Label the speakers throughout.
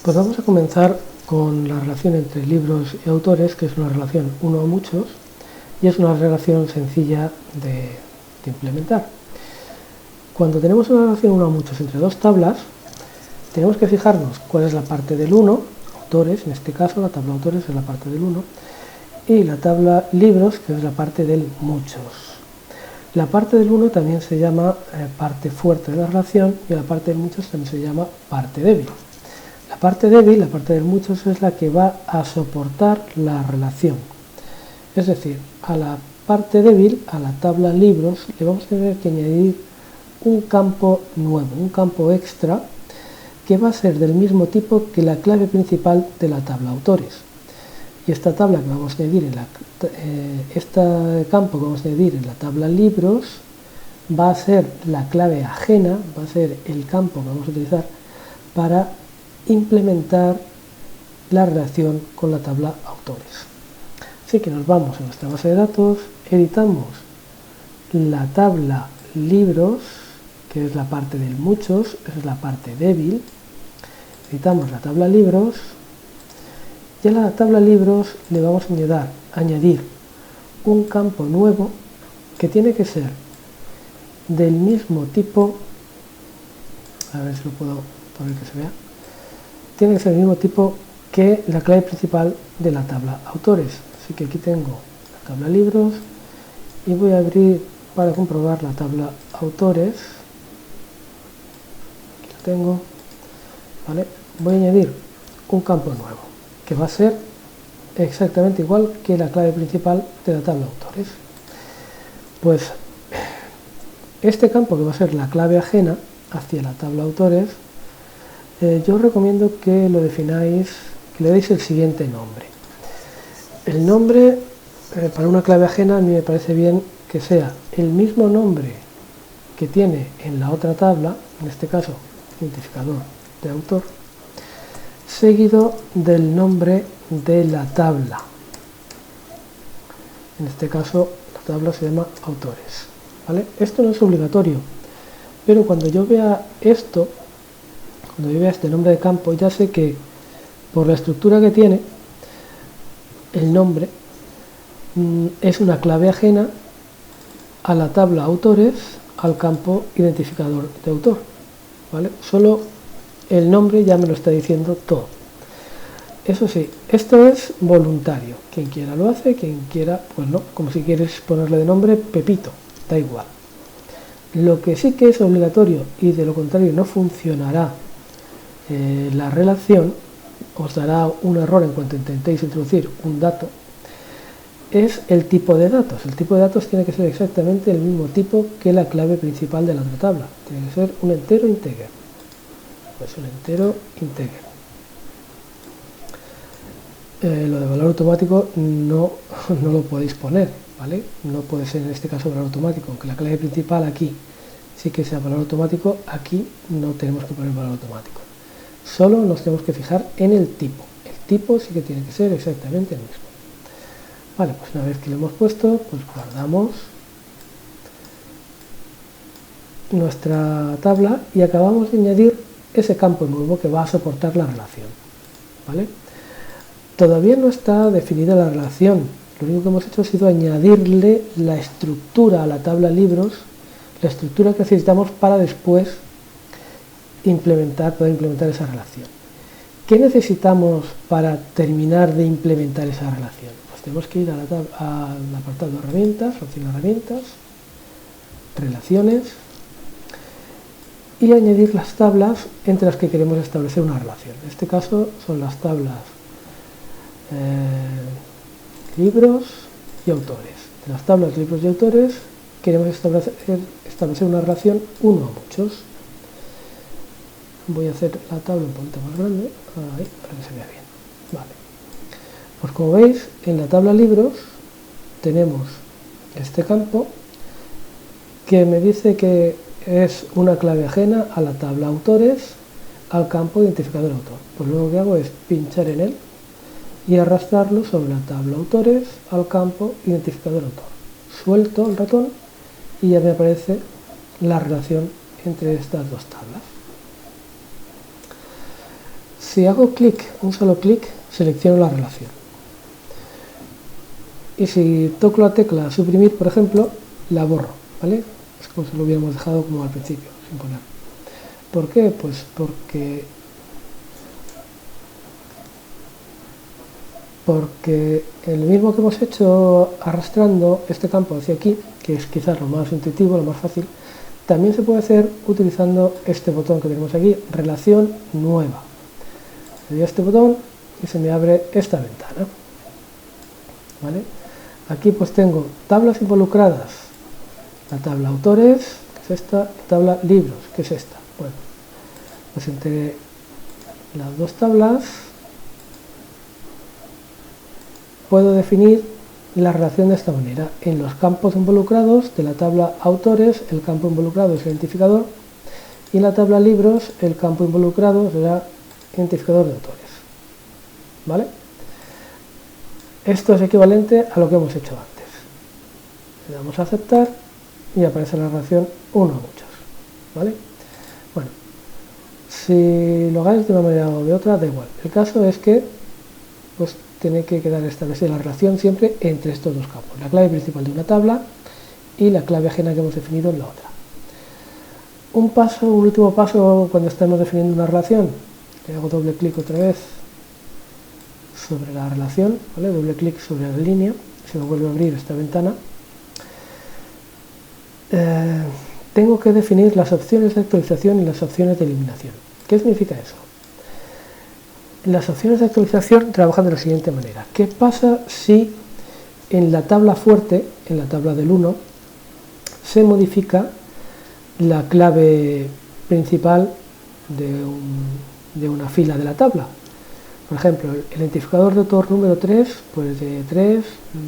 Speaker 1: Pues vamos a comenzar con la relación entre libros y autores, que es una relación uno a muchos, y es una relación sencilla de implementar. Cuando tenemos una relación uno a muchos entre dos tablas, tenemos que fijarnos cuál es la parte del 1, autores, en este caso la tabla autores es la parte del 1, y la tabla libros, que es la parte del muchos. La parte del 1 también se llama parte fuerte de la relación, y la parte del muchos también se llama parte débil. La parte débil, la parte del muchos, es la que va a soportar la relación. Es decir, a la parte débil, a la tabla libros, le vamos a tener que añadir un campo nuevo, un campo extra, que va a ser del mismo tipo que la clave principal de la tabla autores. Y esta tabla que vamos a añadir este campo que vamos a añadir en la tabla libros va a ser la clave ajena, va a ser el campo que vamos a utilizar para implementar la relación con la tabla autores. Así que nos vamos a nuestra base de datos, editamos la tabla libros, que es la parte del muchos, es la parte débil, editamos la tabla libros, y a la tabla libros le vamos a añadir un campo nuevo que tiene que ser del mismo tipo, a ver si lo puedo poner que se vea, tiene que ser del mismo tipo que la clave principal de la tabla autores. Así que aquí tengo la tabla libros y voy a abrir para comprobar la tabla autores. Aquí la tengo, ¿vale? Voy a añadir un campo nuevo que va a ser exactamente igual que la clave principal de la tabla autores. Pues este campo, que va a ser la clave ajena hacia la tabla autores, yo os recomiendo que lo defináis, que le deis el siguiente nombre. El nombre para una clave ajena a mí me parece bien que sea el mismo nombre que tiene en la otra tabla, en este caso identificador de autor, seguido del nombre de la tabla. En este caso la tabla se llama autores, ¿vale? Esto no es obligatorio, pero cuando yo vea esto, cuando yo vea este nombre de campo, ya sé que por la estructura que tiene, el nombre es una clave ajena a la tabla autores, al campo identificador de autor, ¿vale? Solo el nombre ya me lo está diciendo todo. Eso sí, esto es voluntario. Quien quiera lo hace, quien quiera, pues no. Como si quieres ponerle de nombre Pepito, da igual. Lo que sí que es obligatorio, y de lo contrario no funcionará la relación, os dará un error en cuanto intentéis introducir un dato, es el tipo de datos. El tipo de datos tiene que ser exactamente el mismo tipo que la clave principal de la otra tabla. Tiene que ser un entero integer. Pues un entero integer. Lo de valor automático no lo podéis poner, ¿vale? No puede ser en este caso valor automático, aunque la clave principal aquí sí que sea valor automático, aquí no tenemos que poner valor automático. Solo nos tenemos que fijar en el tipo. El tipo sí que tiene que ser exactamente el mismo. Vale, pues una vez que lo hemos puesto, pues guardamos nuestra tabla y acabamos de añadir ese campo nuevo que va a soportar la relación, ¿vale? Todavía no está definida la relación, lo único que hemos hecho ha sido añadirle la estructura a la tabla libros, la estructura que necesitamos para después poder implementar esa relación. ¿Qué necesitamos para terminar de implementar esa relación? Pues tenemos que ir al apartado de herramientas, opción herramientas, relaciones, y añadir las tablas entre las que queremos establecer una relación. En este caso son las tablas libros y autores. De las tablas libros y autores queremos establecer una relación uno a muchos. Voy a hacer la tabla un poquito más grande, ahí, para que se vea bien. Vale. Pues como veis, en la tabla libros tenemos este campo que me dice que es una clave ajena a la tabla autores, al campo identificador autor. Pues lo que hago es pinchar en él y arrastrarlo sobre la tabla autores al campo identificador autor. Suelto el ratón y ya me aparece la relación entre estas dos tablas. Si hago clic, un solo clic, selecciono la relación. Y si toco la tecla suprimir, por ejemplo, la borro, ¿vale? Es como si lo hubiéramos dejado como al principio, sin poner. ¿Por qué? Pues porque el mismo que hemos hecho arrastrando este campo hacia aquí, que es quizás lo más intuitivo, lo más fácil, también se puede hacer utilizando este botón que tenemos aquí, relación nueva. Le doy a este botón y se me abre esta ventana, ¿vale? Aquí pues tengo tablas involucradas, la tabla autores, que es esta, y tabla libros, que es esta. Bueno, pues entre las dos tablas puedo definir la relación de esta manera. En los campos involucrados de la tabla autores, el campo involucrado es el identificador, y en la tabla libros, el campo involucrado será identificador de autores, ¿vale? Esto es equivalente a lo que hemos hecho antes. Le damos a aceptar y aparece la relación uno a muchos, ¿vale? Bueno, si lo hagáis de una manera o de otra, da igual. El caso es que pues tiene que quedar establecida la relación siempre entre estos dos campos, la clave principal de una tabla y la clave ajena que hemos definido en la otra. Un último paso cuando estamos definiendo una relación. Le hago doble clic otra vez sobre la relación, ¿vale? Doble clic sobre la línea, se me vuelve a abrir esta ventana. Tengo que definir las opciones de actualización y las opciones de eliminación. ¿Qué significa eso? Las opciones de actualización trabajan de la siguiente manera. ¿Qué pasa si en la tabla fuerte, en la tabla del 1, se modifica la clave principal de una fila de la tabla? Por ejemplo, el identificador de autor número 3, pues de 3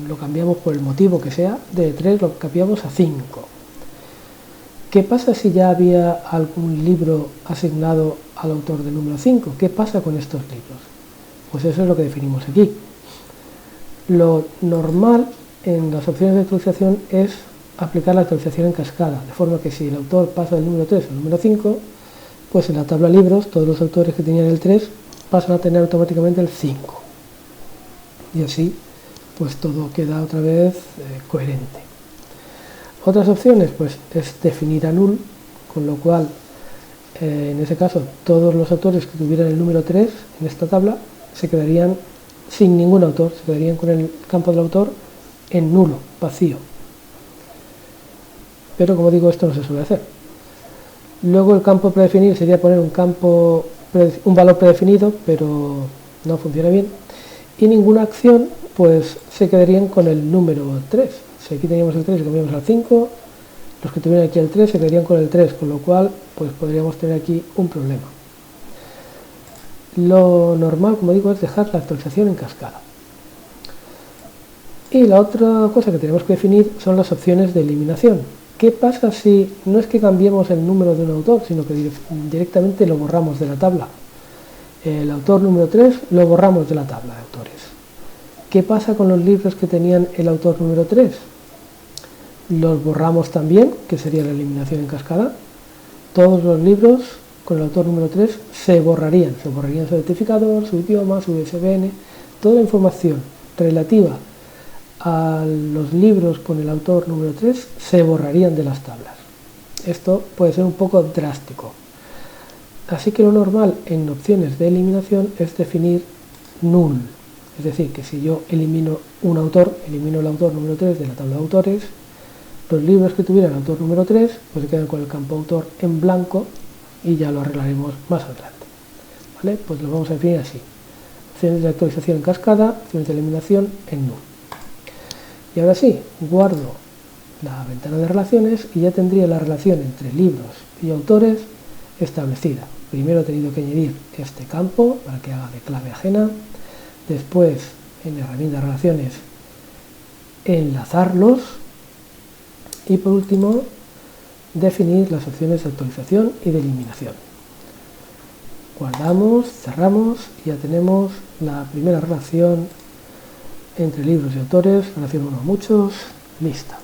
Speaker 1: lo cambiamos por el motivo que sea, de 3 lo cambiamos a 5. ¿Qué pasa si ya había algún libro asignado al autor del número 5? ¿Qué pasa con estos libros? Pues eso es lo que definimos aquí. Lo normal en las opciones de actualización es aplicar la actualización en cascada, de forma que si el autor pasa del número 3 al número 5, pues en la tabla libros todos los autores que tenían el 3 pasan a tener automáticamente el 5. Y así pues todo queda otra vez coherente. Otras opciones pues es definir a null, con lo cual en ese caso todos los autores que tuvieran el número 3 en esta tabla se quedarían sin ningún autor, se quedarían con el campo del autor en nulo, vacío. Pero como digo, esto no se suele hacer. Luego el campo predefinir sería poner un valor predefinido, pero no funciona bien. Y ninguna acción pues se quedarían con el número 3. Si aquí teníamos el 3 y cambiamos al 5, los que tuvieran aquí el 3 se quedarían con el 3, con lo cual pues podríamos tener aquí un problema. Lo normal, como digo, es dejar la actualización en cascada. Y la otra cosa que tenemos que definir son las opciones de eliminación. ¿Qué pasa si no es que cambiemos el número de un autor, sino que directamente lo borramos de la tabla? El autor número 3 lo borramos de la tabla de autores. ¿Qué pasa con los libros que tenían el autor número 3? Los borramos también, que sería la eliminación en cascada. Todos los libros con el autor número 3 se borrarían su identificador, su idioma, su ISBN, toda la información relativa a los libros con el autor número 3 se borrarían de las tablas. Esto puede ser un poco drástico. Así que lo normal en opciones de eliminación es definir null. Es decir, que si yo elimino un autor, elimino el autor número 3 de la tabla de autores, los libros que tuvieran el autor número 3 pues se quedan con el campo autor en blanco y ya lo arreglaremos más adelante. ¿Vale? Pues lo vamos a definir así. Opciones de actualización en cascada, opciones de eliminación en null. Y ahora sí, guardo la ventana de relaciones y ya tendría la relación entre libros y autores establecida. Primero he tenido que añadir este campo para que haga de clave ajena. Después, en la herramienta de relaciones, enlazarlos. Y por último, definir las opciones de actualización y de eliminación. Guardamos, cerramos y ya tenemos la primera relación entre libros y autores, relación uno a muchos, lista.